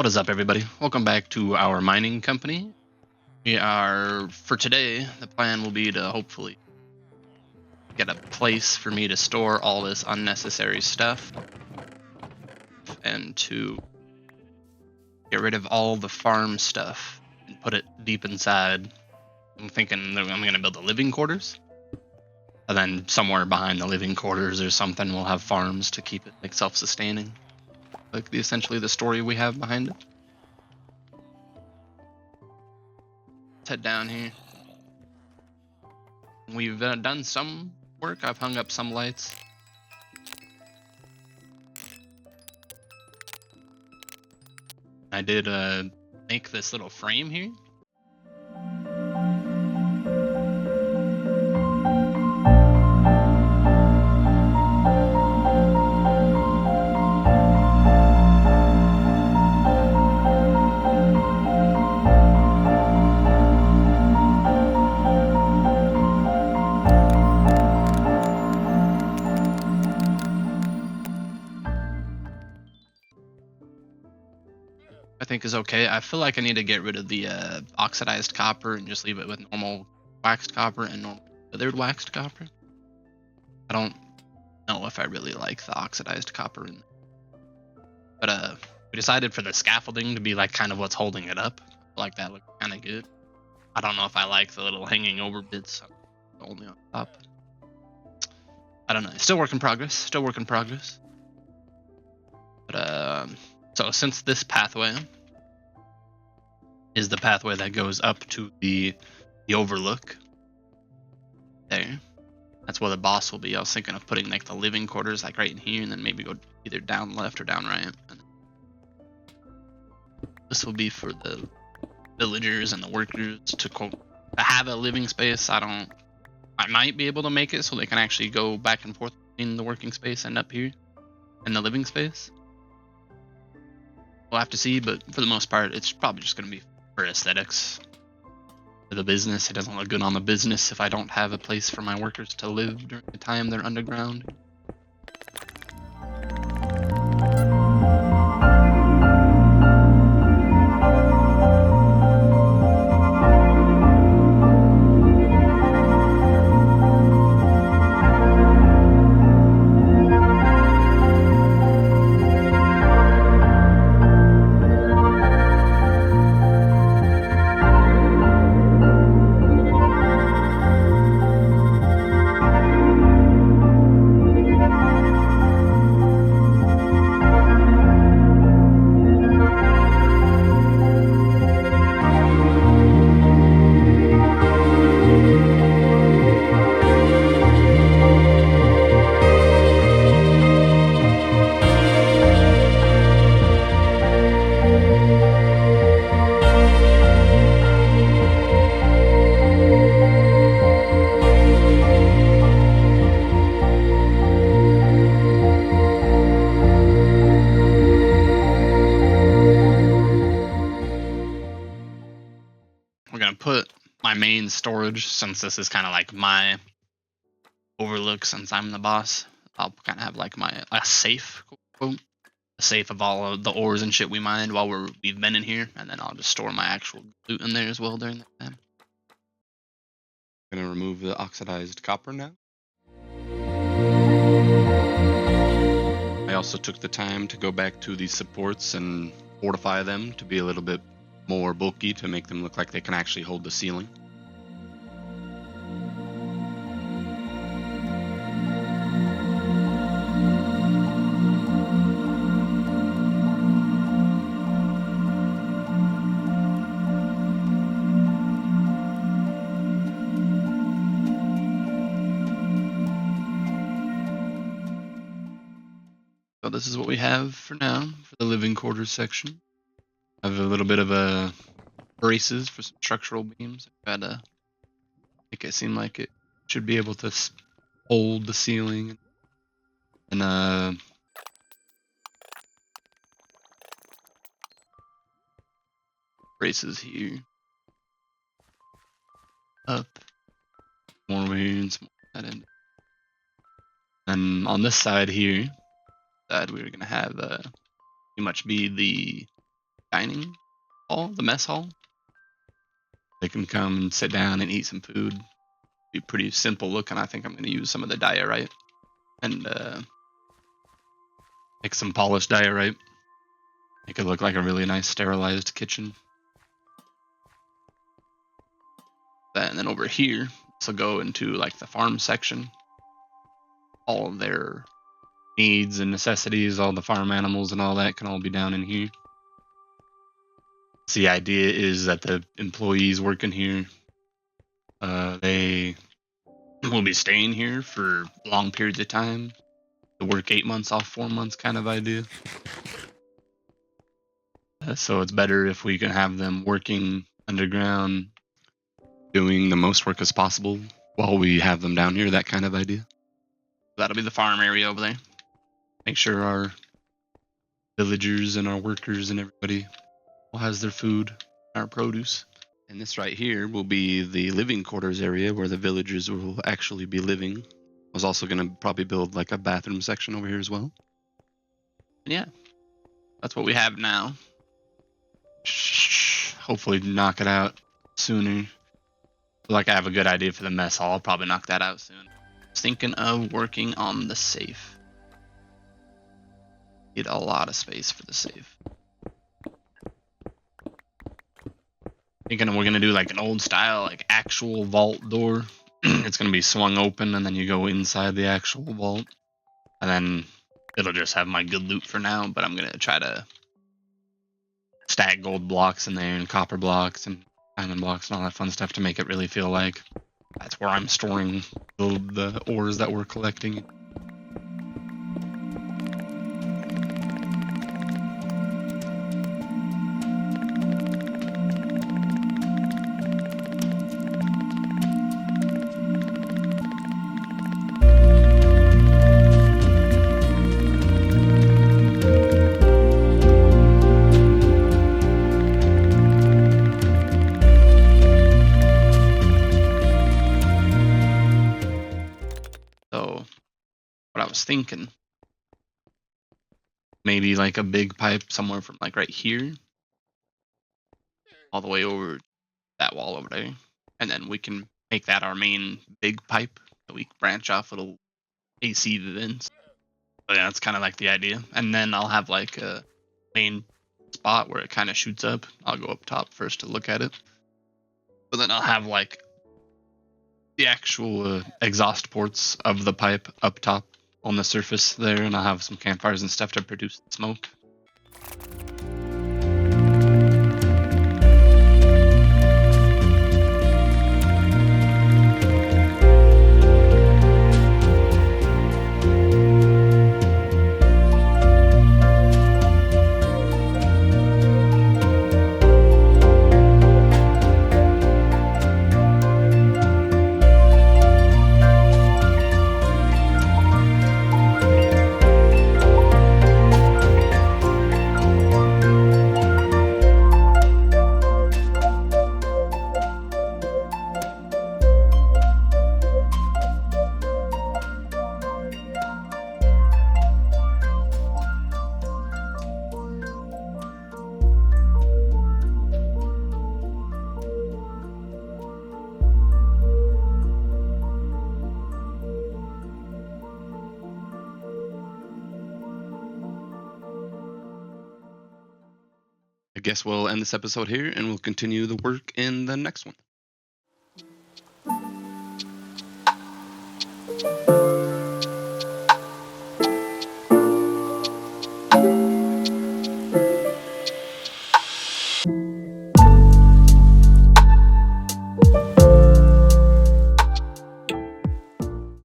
What is up, everybody? Welcome back to our mining company. For today, the plan will be to hopefully get a place for me to store all this unnecessary stuff and to get rid of all the farm stuff and put it deep inside. I'm thinking that I'm going to build the living quarters, and then somewhere behind the living quarters or something we'll have farms to keep it like self-sustaining, like essentially the story we have behind it. Let's head down here. We've done some work. I've hung up some lights. I did make this little frame here. I think is okay. I feel like I need to get rid of the oxidized copper and just leave it with normal waxed copper and normal withered waxed copper. I don't know if I really like the oxidized copper in there. But we decided for the scaffolding to be like kind of what's holding it up. I feel like that looks kind of good. I don't know if I like the little hanging over bits only on top. I don't know. Still work in progress. But so since this pathway is the pathway that goes up to the overlook there, that's where the boss will be. I was thinking of putting like the living quarters like right in here, and then maybe go either down left or down right. And this will be for the villagers and the workers to have a living space. I might be able to make it so they can actually go back and forth in the working space and up here in the living space. We'll have to see, but for the most part, it's probably just going to be for aesthetics. For the business, it doesn't look good on the business if I don't have a place for my workers to live during the time they're underground. We're going to put my main storage, since this is kind of like my overlook, since I'm the boss. I'll kind of have like a safe, quote, a safe of all of the ores and shit we mined while we've been in here, and then I'll just store my actual loot in there as well during that time. I'm gonna remove the oxidized copper now. I also took the time to go back to these supports and fortify them to be a little bit more bulky to make them look like they can actually hold the ceiling. So this is what we have for now for the living quarters section. I have a little bit of braces for some structural beams. I try to make it seem like it should be able to hold the ceiling. And braces here. Up. More over here and some more that end. And on this side here, we're gonna have pretty much be the dining hall, the mess hall. They can come and sit down and eat some food. Be pretty simple looking. I think I'm going to use some of the diorite and make some polished diorite. Make it look like a really nice sterilized kitchen. And then over here, this will go into like the farm section. All of their needs and necessities, all the farm animals and all that can all be down in here. So the idea is that the employees working here, they will be staying here for long periods of time. To work 8 months off 4 months kind of idea. So it's better if we can have them working underground, doing the most work as possible while we have them down here, that kind of idea. That'll be the farm area over there. Make sure our villagers and our workers and everybody all has their food, our produce. And this right here will be the living quarters area where the villagers will actually be living. I was also going to probably build like a bathroom section over here as well. And yeah, that's what we have now. Hopefully knock it out sooner. Like I have a good idea for the mess hall. I'll probably knock that out soon. I was thinking of working on the safe. Need a lot of space for the safe. Thinking we're gonna do like an old style, like actual vault door. It's gonna be swung open and then you go inside the actual vault. And then it'll just have my good loot for now, but I'm gonna try to stack gold blocks in there and copper blocks and diamond blocks and all that fun stuff to make it really feel like that's where I'm storing the ores that we're collecting. Thinking maybe like a big pipe somewhere from like right here all the way over that wall over there, and then we can make that our main big pipe that we branch off little AC vents. So yeah, that's kind of like the idea. And then I'll have like a main spot where it kind of shoots up. I'll go up top first to look at it, but then I'll have like the actual exhaust ports of the pipe up top on the surface there, and I'll have some campfires and stuff to produce the smoke. I guess we'll end this episode here and we'll continue the work in the next one.